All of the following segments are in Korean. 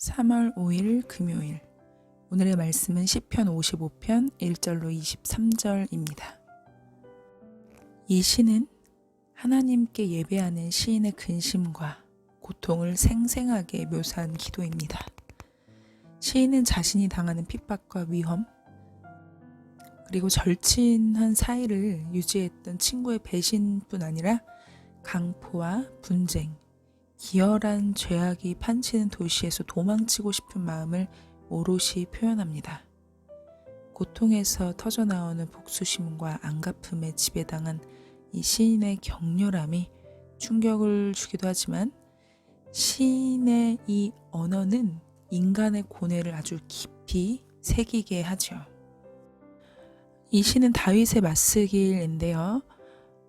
3월 5일 금요일. 오늘의 말씀은 시편 55편 1절로 23절입니다. 이 시는 하나님께 예배하는 시인의 근심과 고통을 생생하게 묘사한 기도입니다. 시인은 자신이 당하는 핍박과 위험, 그리고 절친한 사이를 유지했던 친구의 배신뿐 아니라 강포와 분쟁, 기열한 죄악이 판치는 도시에서 도망치고 싶은 마음을 오롯이 표현합니다. 고통에서 터져나오는 복수심과 안갚음에 지배당한 이 시인의 격렬함이 충격을 주기도 하지만 시인의 이 언어는 인간의 고뇌를 아주 깊이 새기게 하죠. 이 시는 다윗의 맞쓰기인데요.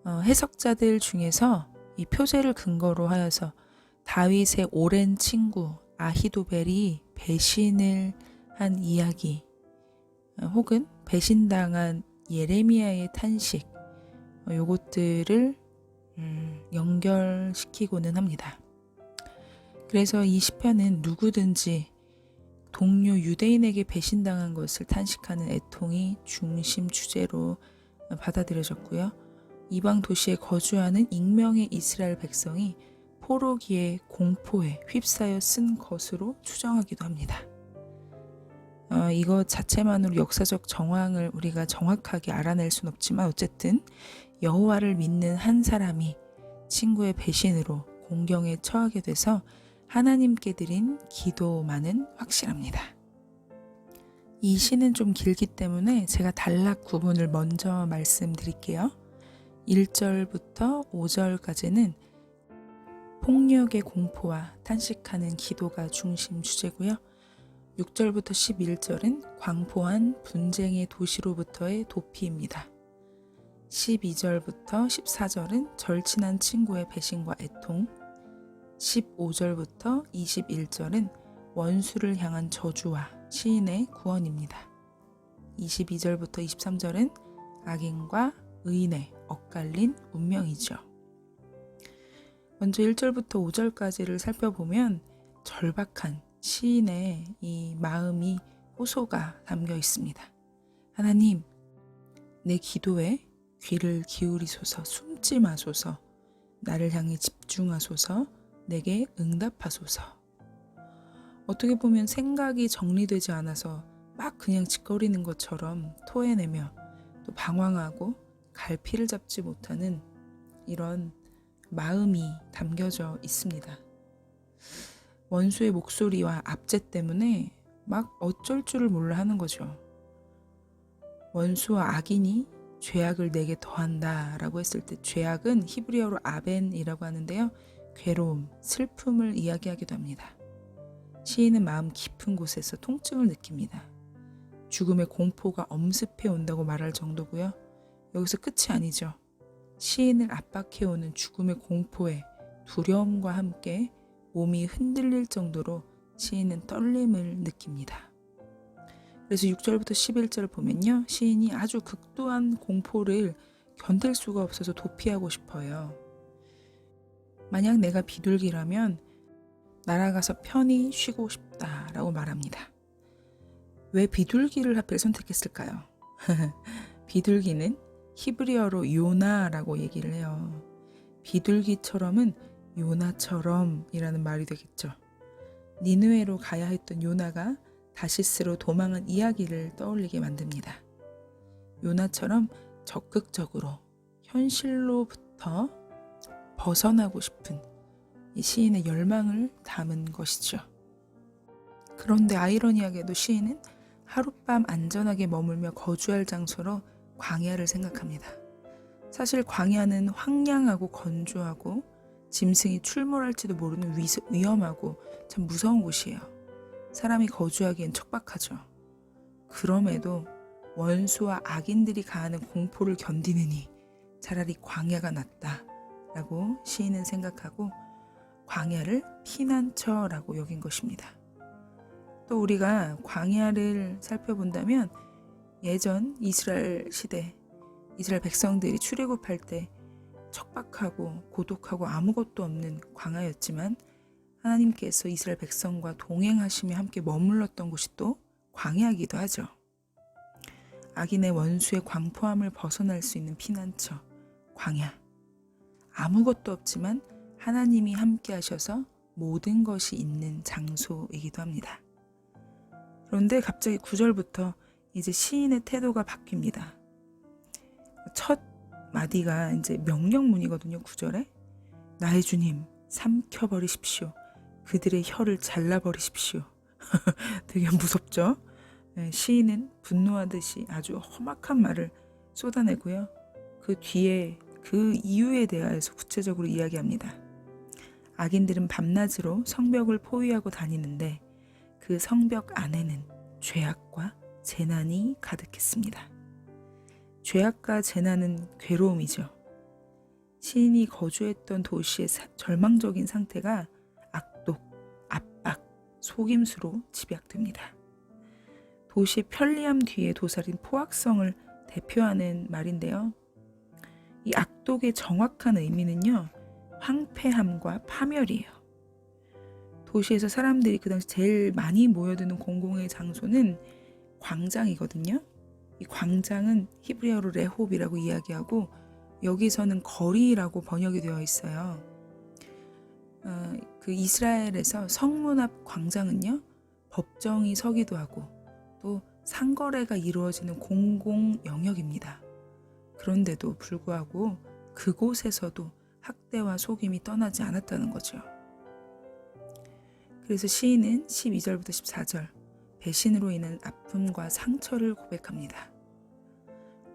해석자들 중에서 이 표제를 근거로 하여서 다윗의 오랜 친구 아히도벨이 배신을 한 이야기, 혹은 배신당한 예레미야의 탄식, 요것들을 연결시키고는 합니다. 그래서 이 시편은 누구든지 동료 유대인에게 배신당한 것을 탄식하는 애통이 중심 주제로 받아들여졌고요. 이방 도시에 거주하는 익명의 이스라엘 백성이 포로기의 공포에 휩싸여 쓴 것으로 추정하기도 합니다. 이것 자체만으로 역사적 정황을 우리가 정확하게 알아낼 순 없지만 어쨌든 여호와를 믿는 한 사람이 친구의 배신으로 공경에 처하게 돼서 하나님께 드린 기도만은 확실합니다. 이 시는 좀 길기 때문에 제가 단락 구분을 먼저 말씀드릴게요. 1절부터 5절까지는 폭력의 공포와 탄식하는 기도가 중심 주제고요. 6절부터 11절은 광포한 분쟁의 도시로부터의 도피입니다. 12절부터 14절은 절친한 친구의 배신과 애통, 15절부터 21절은 원수를 향한 저주와 시인의 구원입니다. 22절부터 23절은 악인과 의인의 엇갈린 운명이죠. 먼저 1절부터 5절까지를 살펴보면 절박한 시인의 이 마음이 호소가 담겨 있습니다. 하나님, 내 기도에 귀를 기울이소서, 숨지 마소서, 나를 향해 집중하소서, 내게 응답하소서. 어떻게 보면 생각이 정리되지 않아서 막 그냥 짓거리는 것처럼 토해내며 또 방황하고 갈피를 잡지 못하는 이런 마음이 담겨져 있습니다. 원수의 목소리와 압제 때문에 막 어쩔 줄을 몰라 하는 거죠. 원수와 악인이 죄악을 내게 더한다 라고 했을 때 죄악은 히브리어로 아벤이라고 하는데요. 괴로움, 슬픔을 이야기하기도 합니다. 시인은 마음 깊은 곳에서 통증을 느낍니다. 죽음의 공포가 엄습해 온다고 말할 정도고요. 여기서 끝이 아니죠. 시인을 압박해오는 죽음의 공포에 두려움과 함께 몸이 흔들릴 정도로 시인은 떨림을 느낍니다. 그래서 6절부터 11절을 보면요. 시인이 아주 극도한 공포를 견딜 수가 없어서 도피하고 싶어요. 만약 내가 비둘기라면 날아가서 편히 쉬고 싶다라고 말합니다. 왜 비둘기를 하필 선택했을까요? 비둘기는 히브리어로 요나라고 얘기를 해요. 비둘기처럼은 요나처럼이라는 말이 되겠죠. 니느웨로 가야 했던 요나가 다시스로 도망한 이야기를 떠올리게 만듭니다. 요나처럼 적극적으로 현실로부터 벗어나고 싶은 이 시인의 열망을 담은 것이죠. 그런데 아이러니하게도 시인은 하룻밤 안전하게 머물며 거주할 장소로 광야를 생각합니다. 사실 광야는 황량하고 건조하고 짐승이 출몰할지도 모르는 위험하고 참 무서운 곳이에요. 사람이 거주하기엔 척박하죠. 그럼에도 원수와 악인들이 가하는 공포를 견디느니 차라리 광야가 낫다 라고 시인은 생각하고 광야를 피난처라고 여긴 것입니다. 또 우리가 광야를 살펴본다면 예전 이스라엘 시대 이스라엘 백성들이 출애굽할 때 척박하고 고독하고 아무것도 없는 광야였지만 하나님께서 이스라엘 백성과 동행하시며 함께 머물렀던 곳이 또 광야이기도 하죠. 악인의 원수의 광포함을 벗어날 수 있는 피난처, 광야. 아무것도 없지만 하나님이 함께 하셔서 모든 것이 있는 장소이기도 합니다. 그런데 갑자기 9절부터 이제 시인의 태도가 바뀝니다. 첫 마디가 이제 명령문이거든요. 9절에 나의 주님 삼켜버리십시오. 그들의 혀를 잘라버리십시오. 되게 무섭죠? 시인은 분노하듯이 아주 험악한 말을 쏟아내고요. 그 뒤에 그 이유에 대하여서 구체적으로 이야기합니다. 악인들은 밤낮으로 성벽을 포위하고 다니는데 그 성벽 안에는 죄악과 재난이 가득했습니다. 죄악과 재난은 괴로움이죠. 시인이 거주했던 도시의 절망적인 상태가 악독, 압박, 속임수로 집약됩니다. 도시의 편리함 뒤에 도사린 포악성을 대표하는 말인데요. 이 악독의 정확한 의미는요, 황폐함과 파멸이에요. 도시에서 사람들이 그 당시 제일 많이 모여드는 공공의 장소는 광장이거든요. 이 광장은 히브리어로 레홉이라고 이야기하고 여기서는 거리라고 번역이 되어 있어요. 그 이스라엘에서 성문 앞 광장은요, 법정이 서기도 하고 또 상거래가 이루어지는 공공 영역입니다. 그런데도 불구하고 그곳에서도 학대와 속임이 떠나지 않았다는 거죠. 그래서 시인은 12절부터 14절 배신으로 인한 아픔과 상처를 고백합니다.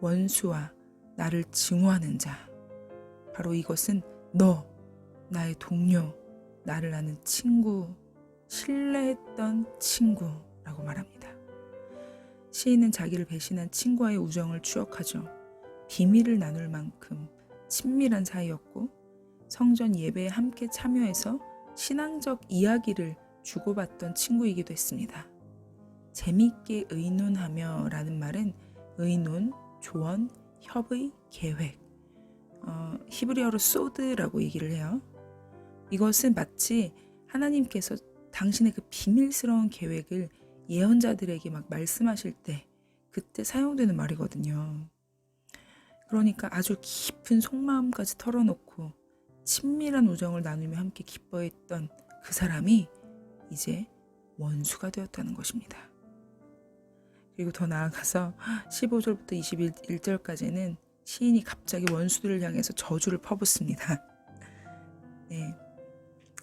원수와 나를 증오하는 자, 바로 이것은 너, 나의 동료, 나를 아는 친구, 신뢰했던 친구라고 말합니다. 시인은 자기를 배신한 친구와의 우정을 추억하죠. 비밀을 나눌 만큼 친밀한 사이였고 성전 예배에 함께 참여해서 신앙적 이야기를 주고받던 친구이기도 했습니다. 재미있게 의논하며 라는 말은 의논, 조언, 협의, 계획, 히브리어로 소드라고 얘기를 해요. 이것은 마치 하나님께서 당신의 그 비밀스러운 계획을 예언자들에게 막 말씀하실 때 그때 사용되는 말이거든요. 그러니까 아주 깊은 속마음까지 털어놓고 친밀한 우정을 나누며 함께 기뻐했던 그 사람이 이제 원수가 되었다는 것입니다. 그리고 더 나아가서 15절부터 21절까지는 시인이 갑자기 원수들을 향해서 저주를 퍼붓습니다. 네,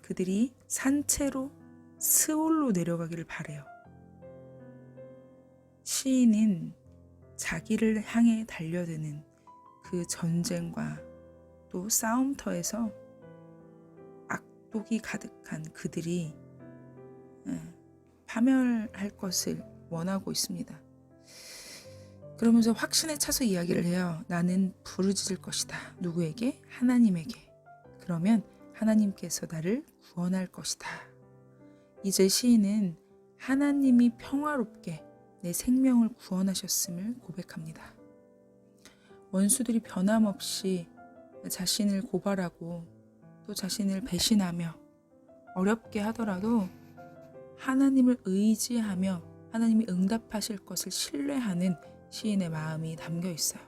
그들이 산채로 스올로 내려가기를 바래요. 시인은 자기를 향해 달려드는 그 전쟁과 또 싸움터에서 악독이 가득한 그들이 파멸할 것을 원하고 있습니다. 그러면서 확신에 차서 이야기를 해요. 나는 부르짖을 것이다. 누구에게? 하나님에게. 그러면 하나님께서 나를 구원할 것이다. 이제 시인은 하나님이 평화롭게 내 생명을 구원하셨음을 고백합니다. 원수들이 변함없이 자신을 고발하고 또 자신을 배신하며 어렵게 하더라도 하나님을 의지하며 하나님이 응답하실 것을 신뢰하는 시인의 마음이 담겨 있어요.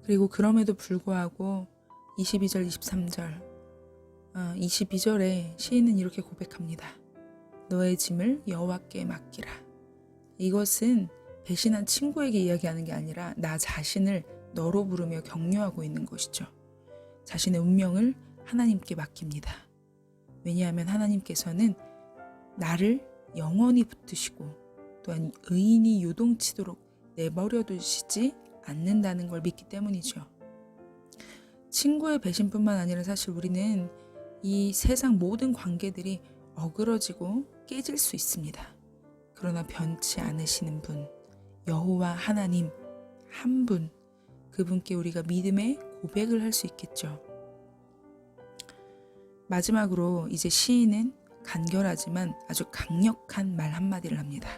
그리고 그럼에도 불구하고 22절, 23절, 22절에 시인은 이렇게 고백합니다. 너의 짐을 여호와께 맡기라. 이것은 배신한 친구에게 이야기하는 게 아니라 나 자신을 너로 부르며 격려하고 있는 것이죠. 자신의 운명을 하나님께 맡깁니다. 왜냐하면 하나님께서는 나를 영원히 붙드시고 또한 의인이 요동치도록 내버려 두시지 않는다는 걸 믿기 때문이죠. 친구의 배신뿐만 아니라 사실 우리는 이 세상 모든 관계들이 어그러지고 깨질 수 있습니다. 그러나 변치 않으시는 분, 여호와 하나님 한 분, 그분께 우리가 믿음의 고백을 할 수 있겠죠. 마지막으로 이제 시인은 간결하지만 아주 강력한 말 한마디를 합니다.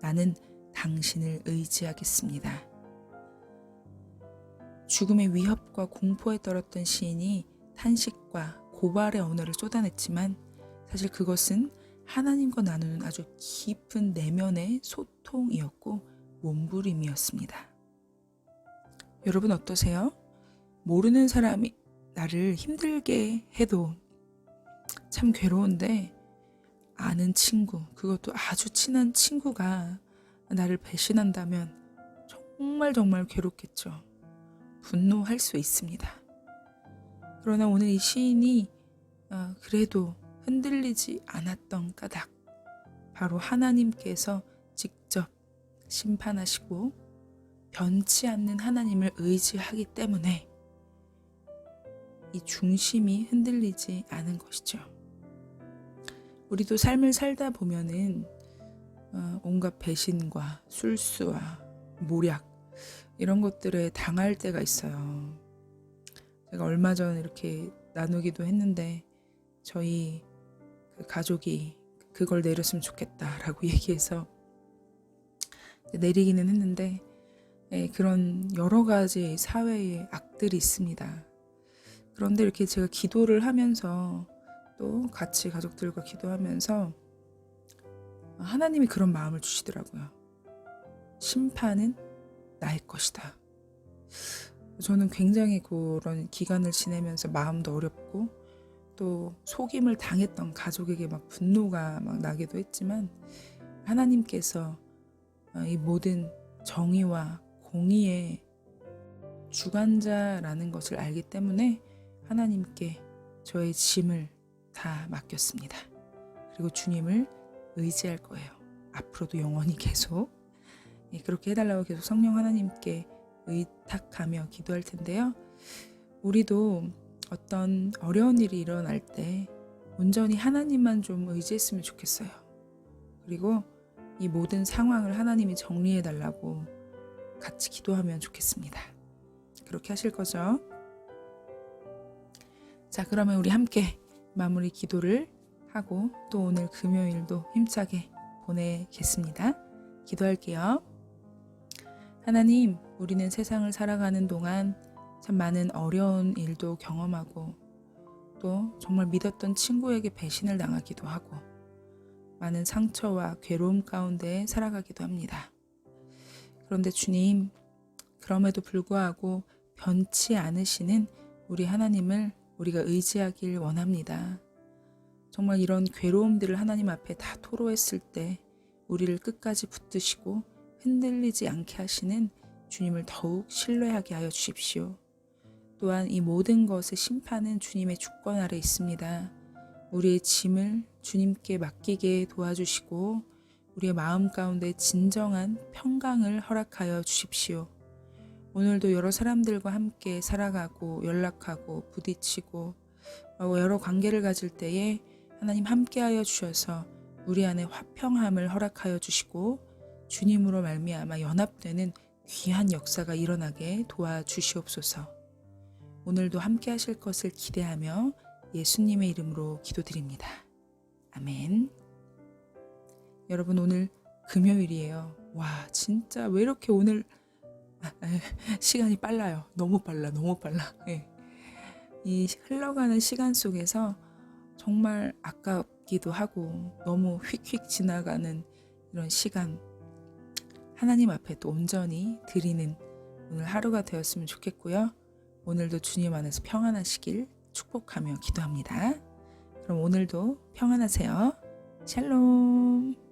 나는 당신을 의지하겠습니다. 죽음의 위협과 공포에 떨었던 시인이 탄식과 고발의 언어를 쏟아냈지만 사실 그것은 하나님과 나누는 아주 깊은 내면의 소통이었고 몸부림이었습니다. 여러분 어떠세요? 모르는 사람이 나를 힘들게 해도 참 괴로운데 아는 친구, 그것도 아주 친한 친구가 나를 배신한다면 정말 괴롭겠죠. 분노할 수 있습니다. 그러나 오늘 이 시인이 그래도 흔들리지 않았던 까닭, 바로 하나님께서 직접 심판하시고 변치 않는 하나님을 의지하기 때문에 이 중심이 흔들리지 않은 것이죠. 우리도 삶을 살다 보면은 온갖 배신과 술수와 모략 이런 것들에 당할 때가 있어요. 제가 얼마 전에 이렇게 나누기도 했는데 저희 그 가족이 그걸 내렸으면 좋겠다라고 얘기해서 내리기는 했는데 그런 여러 가지 사회의 악들이 있습니다. 그런데 이렇게 제가 기도를 하면서 또 같이 가족들과 기도하면서 하나님이 그런 마음을 주시더라고요. 심판은 나의 것이다. 저는 굉장히 그런 기간을 지내면서 마음도 어렵고 또 속임을 당했던 가족에게 막 분노가 막 나기도 했지만 하나님께서 이 모든 정의와 공의의 주관자라는 것을 알기 때문에 하나님께 저의 짐을 다 맡겼습니다. 그리고 주님을 의지할 거예요. 앞으로도 영원히 계속 그렇게 해달라고 계속 성령 하나님께 의탁하며 기도할 텐데요. 우리도 어떤 어려운 일이 일어날 때 온전히 하나님만 좀 의지했으면 좋겠어요. 그리고 이 모든 상황을 하나님이 정리해달라고 같이 기도하면 좋겠습니다. 그렇게 하실 거죠? 자, 그러면 우리 함께 마무리 기도를 하고 또 오늘 금요일도 힘차게 보내겠습니다. 기도할게요. 하나님, 우리는 세상을 살아가는 동안 참 많은 어려운 일도 경험하고 또 정말 믿었던 친구에게 배신을 당하기도 하고 많은 상처와 괴로움 가운데 살아가기도 합니다. 그런데 주님, 그럼에도 불구하고 변치 않으시는 우리 하나님을 우리가 의지하길 원합니다. 정말 이런 괴로움들을 하나님 앞에 다 토로했을 때 우리를 끝까지 붙드시고 흔들리지 않게 하시는 주님을 더욱 신뢰하게 하여 주십시오. 또한 이 모든 것의 심판은 주님의 주권 아래 있습니다. 우리의 짐을 주님께 맡기게 도와주시고 우리의 마음 가운데 진정한 평강을 허락하여 주십시오. 오늘도 여러 사람들과 함께 살아가고 연락하고 부딪히고 여러 관계를 가질 때에 하나님 함께하여 주셔서 우리 안에 화평함을 허락하여 주시고 주님으로 말미암아 연합되는 귀한 역사가 일어나게 도와주시옵소서. 오늘도 함께 하실 것을 기대하며 예수님의 이름으로 기도드립니다. 아멘. 여러분, 오늘 금요일이에요. 와, 진짜 왜 이렇게 오늘 시간이 빨라요. 너무 빨라. 이 흘러가는 시간 속에서 정말 아깝기도 하고 너무 휙휙 지나가는 이런 시간, 하나님 앞에 또 온전히 드리는 오늘 하루가 되었으면 좋겠고요. 오늘도 주님 안에서 평안하시길 축복하며 기도합니다. 그럼 오늘도 평안하세요. 샬롬.